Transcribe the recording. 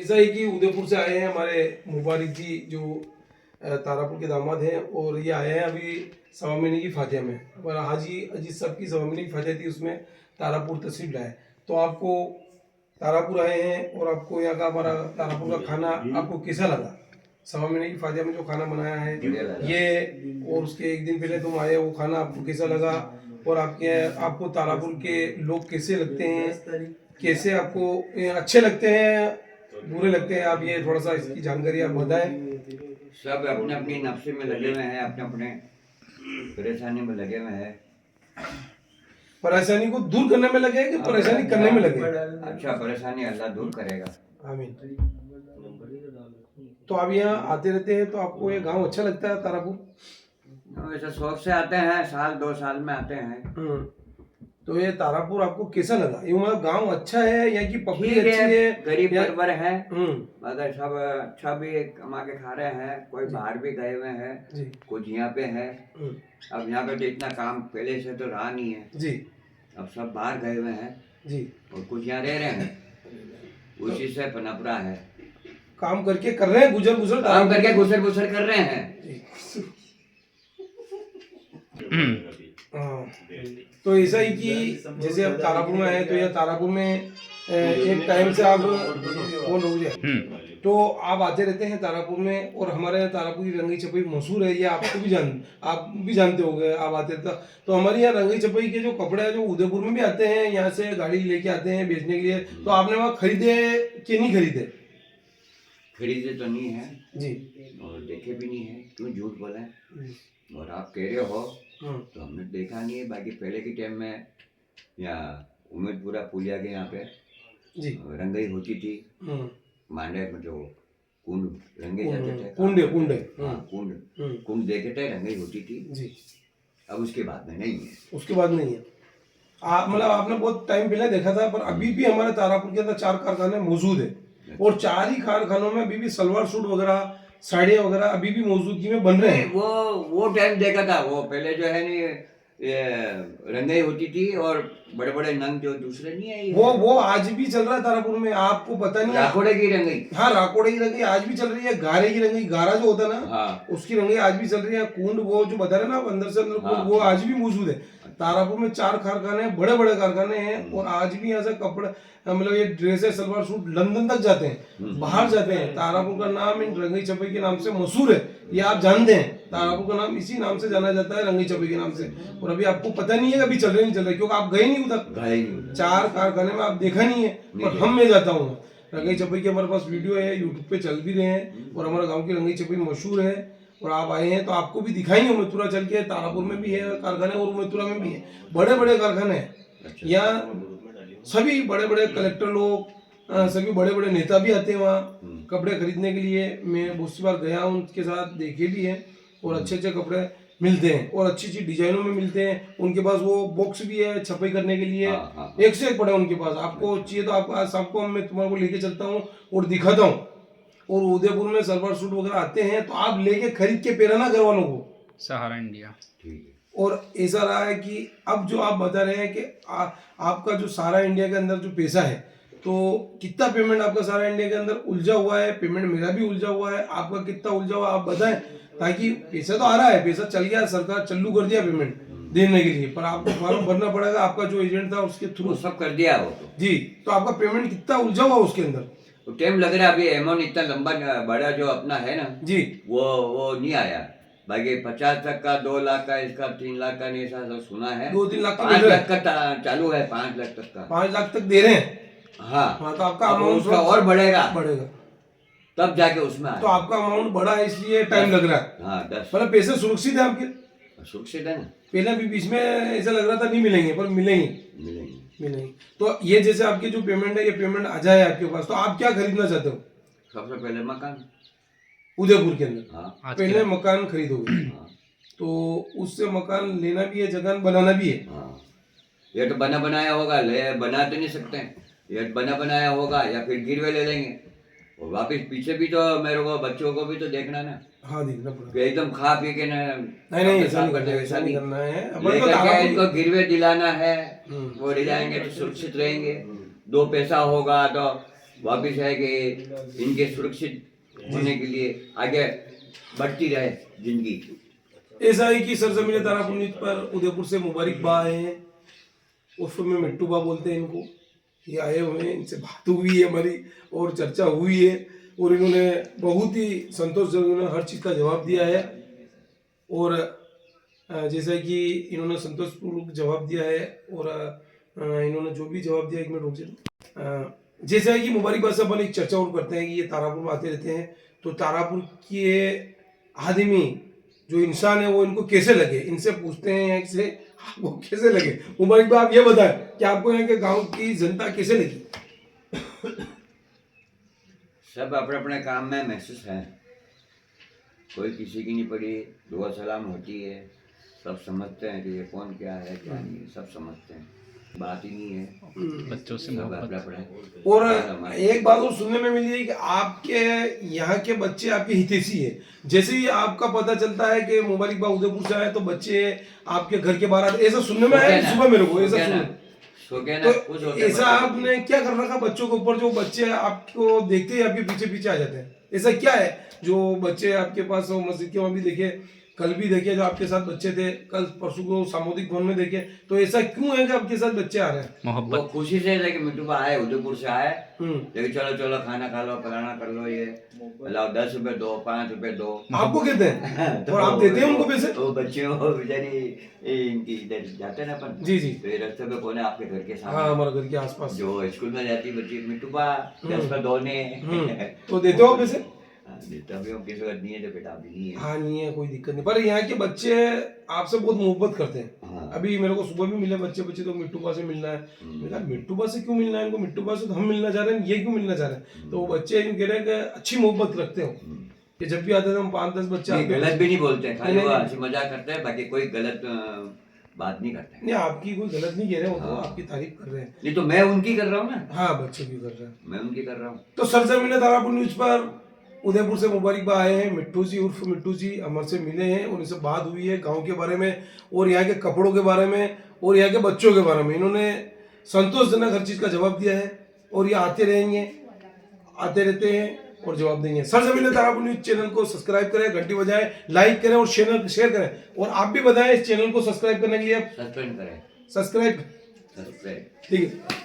ऐसा ही कि उदयपुर से आए हैं हमारे मुबारक जी जो तारापुर के दामाद हैं और ये आए हैं अभी सवा महीने की फातिहा में। हमारा हाजी अजीज साहब की सवा महीने की फातिहा थी, उसमें तारापुर तशरीफ लाए। तो आपको तारापुर आए हैं और आपको यहाँ का हमारा तारापुर का खाना आपको कैसा लगा? सवा महीने की फातिहा में जो खाना बनाया है ये, और उसके एक दिन पहले तुम आए, वो खाना आपको कैसा लगा? और आपको तारापुर के लोग कैसे लगते हैं, कैसे आपको अच्छे लगते हैं, बुरे लगते हैं? आप ये थोड़ा सा इसकी जानकारी आप बताएं। सब अपने अपनी नफ्से में लगे हुए हैं, अपने अपने परेशानी में लगे हुए हैं। परेशानी को दूर करने में लगे कि परेशानी करने में लगे? अच्छा, परेशानी अल्लाह दूर करेगा। आमीन। तो आप यहाँ आते रहते हैं, तो आपको ये गांव अच्छा लगता है तारापुर? वैसे शौक से आते हैं, साल 2 साल में आते हैं। तो ये तारापुर आपको कैसा लगा? ये मतलब गांव अच्छा है, यहाँ की पब्लिक अच्छी है, गरीब परिवार है, मगर सब अच्छा भी कमा के खा रहे हैं। कोई बाहर भी गए हुए हैं, कुछ यहाँ पे है। अब यहाँ पे तो इतना काम पहले से तो रहा नहीं है जी। अब सब बाहर गए हुए हैं जी, और कुछ यहाँ रह रहे हैं, उसी से पनप रहा है। काम करके कर रहे हैं, गुजर गुजर काम करके गुजर गुजर कर रहे हैं। तो ऐसा ही कि जैसे अब तारापुर में आए, तो यह तारापुर में एक टाइम से आप बोल रहे, तो आप आते रहते हैं तारापुर में, और हमारे यहाँ तारापुर की रंगई चपई मशहूर है, ये आपको भी आप भी जानते होंगे, आप आते थे। तो हमारे यहाँ रंगई चपई के जो कपड़े हैं जो उदयपुर में भी आते हैं, यहाँ से गाड़ी लेके आते हैं बेचने के लिए। तो आपने वहाँ खरीदे कि नहीं खरीदे? खरीदे तो नहीं है जी, और देखे भी नहीं है, क्यों झूठ बोले। और आप कह रहे हो तो हमने देखा नहीं है। बाकी पहले के टाइम में यहाँ उम्मेदपुरा पुलिया के यहाँ पे जी रंगई होती थी। मांडे में जो कुंड रंगे जाते थे, कुंड देखे थे, रंगई होती थी जी। अब उसके बाद में नहीं है, उसके बाद नहीं है। मतलब आपने बहुत टाइम पहले देखा था, पर अभी भी हमारे तारापुर के अंदर 4 कारखाने मौजूद है, और 4 ही कारखानों में अभी भी सलवार सूट वगैरह, साड़ियाँ वगैरह अभी भी मौजूदगी में बन रहे हैं। वो टाइम देखा था, वो पहले जो है नहीं ये रंगाई होती थी, और बड़े बड़े नंग जो दूसरे नहीं है, वो आज भी चल रहा है तारापुर में, आपको पता नहीं है? राकोड़े की रंगाई, हाँ, राकोड़े की रंगाई आज भी चल रही है। गारे की रंगाई, गारा जो होता है ना, हाँ, उसकी रंगाई आज भी चल रही है। कुंड वो जो बता रहे ना, अंदर से अंदर कुंड, वो आज भी मौजूद है। तारापुर में 4 कारखाने, बड़े बड़े कारखाने हैं, और आज भी यहाँ से कपड़े, मतलब ये ड्रेसेस, सलवार सूट लंदन तक जाते हैं, बाहर जाते हैं। तारापुर का नाम इन रंगई चपई के नाम से मशहूर है, ये आप जानते हैं। तारापुर का नाम इसी नाम से जाना जाता है, रंगई चपई के नाम से। और अभी आपको पता नहीं है अभी चल रहे नहीं चल रहे, क्योंकि आप गए नहीं उधर। 4 कारखाने में आप देखा नहीं है, पर हम मैं जाता हूँ। रंगई चपई के हमारे पास वीडियो है, यूट्यूब पे चल भी रहे हैं, और हमारे गाँव की रंगई चपई मशहूर है। और आप आए हैं तो आपको भी दिखाएंगे। उम्मेदपुरा चल के, तारापुर में भी है कारखाने, और उम्मेदपुरा में भी है, बड़े बड़े कारखाने हैं। यहाँ सभी बड़े बड़े कलेक्टर लोग, सभी बड़े बड़े नेता भी आते हैं वहाँ कपड़े खरीदने के लिए। मैं बहुत सी बार गया हूँ, उनके साथ देखे भी हैं, और अच्छे अच्छे कपड़े मिलते हैं, और अच्छी अच्छी डिजाइनों में मिलते हैं। उनके पास वो बॉक्स भी है छपाई करने के लिए, एक से एक पड़े उनके पास। आपको चाहिए तो आप आज शाम को मैं तुम्हारे को लेके चलता हूँ और दिखाता हूँ। और उदयपुर में सलवार सूट वगैरह आते हैं, तो आप लेके खरीद के पहनाना घर वालों को। सहारा इंडिया, ठीक है। और ऐसा रहा है कि अब जो आप बता रहे हैं कि आपका जो सारा इंडिया के अंदर जो पैसा है, तो कितना पेमेंट आपका सारा इंडिया के अंदर उलझा हुआ है? पेमेंट मेरा भी उलझा हुआ है, आपका कितना उलझा हुआ आप बताएं, ताकि पैसा तो आ रहा है, पैसा चल गया, सरकार चालू कर दिया पेमेंट देने के लिए, पर आपको फॉर्म भरना पड़ेगा। आपका जो एजेंट था उसके थ्रू सब कर दिया वो तो जी। तो आपका पेमेंट कितना उलझा हुआ उसके अंदर? टाइम लग रहा है। अभी अमाउंट इतना लंबा बड़ा जो अपना है ना जी, वो नहीं आया। बाकी 50 तक का, 2 लाख का, इसका 3 लाख का नहीं, ऐसा सुना है। 2-3 लाख 5 लाख का चालू है, 5 लाख तक का, 5 लाख तक दे रहे हैं। हाँ, तो आपका अमाउंट और बढ़ेगा तब जाके उसमें तो आपका अमाउंट बढ़ा है, इसलिए टाइम लग रहा है। हाँ, 10 मतलब पैसे सुरक्षित है आपके? सुरक्षित है ना। पहले भी बीच में ऐसा लग रहा था नहीं मिलेंगे, पर मिलेंगे। तो ये जैसे आपकी जो पेमेंट है, ये पेमेंट आ जाए आपके पास, तो आप क्या खरीदना चाहते हो? सबसे पहले मकान उदयपुर के अंदर। हाँ, पहले मकान खरीदोगे। तो उससे मकान लेना भी है, जगह बनाना भी है। हाँ, ये तो बना बनाया होगा, बना तो नहीं सकते। ये बना बनाया होगा, या फिर गिरवे ले लेंगे, और वापिस पीछे भी तो मेरे को, बच्चों को भी तो देखना ना। हाँ, देखना पड़ेगा। एकदम खा पी के नहीं ऐसा नहीं करना है। इनको गिरवे दिलाना है, वो ले जाएंगे तो सुरक्षित रहेंगे। 2 पैसा होगा तो वापिस है कि इनके सुरक्षित होने के लिए आगे बढ़ती रहे जिंदगी। ऐसा है कि सरजमीन तारापुर न्यूज़ पर उदयपुर से मुबारक बा आए हैं, उर्फ में मिट्टू बा बोलते हैं इनको। ये आए हुए हैं, इनसे बात हुई है हमारी और चर्चा हुई है और इन्होंने बहुत ही संतोषजनक इन्होंने हर चीज़ का जवाब दिया है। और जैसा कि इन्होंने संतोषपूर्वक जवाब दिया है और इन्होंने जो भी जवाब दिया, एक मिनट रुक जाइए। जैसा है कि मुबारक से अपन एक चर्चा और करते हैं कि ये तारापुर में आते रहते हैं, तो तारापुर के आदमी जो इंसान है वो इनको कैसे लगे, इनसे पूछते हैं यहाँ से आपको कैसे लगे। मुबारक भाई, आप ये बताएं कि आपको यहाँ के गांव की जनता कैसे लगी? सब अपने अपने काम में महसूस है, कोई किसी की नहीं पड़ी, दुआ सलाम होती है, सब समझते हैं कि ये कौन क्या है क्या नहीं है, सब समझते हैं, बात ही नहीं है, बच्चों से सब मोहब्बत। अपना पड़ा। और एक बात और सुनने में मिली है कि आपके यहाँ के बच्चे आपके हितैषी है। जैसे ही आपका पता चलता है कि मुबारक बा उदयपुर से आए तो बच्चे आपके घर के बाहर आते, ऐसा सुनने में आया सुबह मेरे को, ऐसा सुन। तो ऐसा आपने क्या कर रखा बच्चों के ऊपर, जो बच्चे आपको देखते ही आपके पीछे पीछे आ जाते हैं? ऐसा क्या है जो बच्चे आपके पास मस्जिद के वहां भी देखे, कल भी देखे जो आपके साथ बच्चे थे, कल परसों को सामुदायिक भवन में देखे, तो ऐसा क्यों है कि आपके साथ बच्चे आ रहे हैं? मोहब्बत। वो खुशी से है कि मिट्टू बा आए, उदयपुर से आए, लेकिन चलो चलो खाना खा लो, फलाना कर लो, ये लाओ 10 रुपए दो, 5 रुपए दो, आपको कहते हैं और आप देते हैं उनको पैसे? तो बच्चियों बेचारी इनकी इधर जाते हैं ना अपन, जी जी, तो ये रास्ते पे कौन है आपके घर के हाँ सामने, हमारे घर के आसपास जो स्कूल में जाती बच्ची, मिट्टू बा 10 रुपए दो ने, तो देते हो पैसे? देता भी हूँ, किसी का नहीं है तो बेटा अभी नहीं है। हाँ नहीं है, कोई दिक्कत नहीं, पर यहाँ के बच्चे आपसे बहुत मोहब्बत करते हैं। हाँ। अभी मेरे को सुबह भी मिले बच्चे तो मिट्टू बा से मिलना है। मैंने कहा मिट्टू बा से क्यों मिलना है इनको, मिट्टू बा से तो हम मिलना चाह रहे हैं, ये क्यों मिलना चाह रहे हैं? तो वो बच्चे इन कह रहे हैं कि अच्छी मोहब्बत रखते हो कि जब भी आते थे हम 5-10 बच्चे नहीं, आते गलत भी नहीं बोलते हैं, खाली नहीं, वो नहीं। हंसी मजाक करते हैं, बाकी कोई गलत बात नहीं करते हैं। नहीं, आपकी कोई गलत नहीं कह रहे हो, तो हाँ। आपकी तारीफ कर रहे हैं। नहीं तो मैं उनकी कर रहा हूँ ना, हाँ बच्चे भी कर रहे हैं। मैं उनकी कर रहा हूँ। तो सरजमीन तारापुर न्यूज पर उदयपुर से मुबारक बा आए हैं, मिट्टू जी उर्फ मिट्टू जी हमारे से मिले हैं और इनसे बात हुई है गांव के बारे में और यहाँ के कपड़ों के बारे में और यहाँ के बच्चों के बारे में। इन्होंने संतोषजनक हर चीज़ का जवाब दिया है और ये आते रहेंगे, आते रहते हैं और जवाब देंगे। सरजमीन तारापुर न्यूज चैनल को सब्सक्राइब करें, घंटी बजाएं, लाइक करें और शेयर करें। और आप भी बताएं इस चैनल को सब्सक्राइब करने के लिए। सस्पेंड करें, सब्सक्राइब, सब्सक्राइब। ठीक है।